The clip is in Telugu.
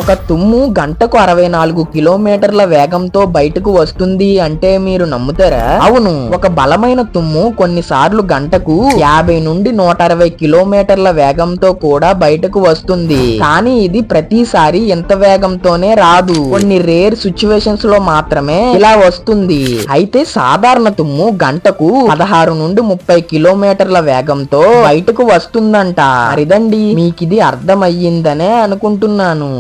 ఒక తుమ్ము గంటకు 64 కిలోమీటర్ల వేగంతో బయటకు వస్తుంది అంటే మీరు నమ్ముతారా? అవును, ఒక బలమైన తుమ్ము కొన్నిసార్లు గంటకు 50 నుండి 160 కిలోమీటర్ల వేగంతో కూడా బయటకు వస్తుంది. కానీ ఇది ప్రతిసారి ఇంత వేగంతోనే రాదు. కొన్ని రేర్ సిచ్యువేషన్స్ లో మాత్రమే ఇలా వస్తుంది. అయితే సాధారణ తుమ్ము గంటకు 16 నుండి 30 కిలోమీటర్ల వేగంతో బయటకు వస్తుందంట. మరిదండి, మీకిది అర్థమయ్యిందనే అనుకుంటున్నాను.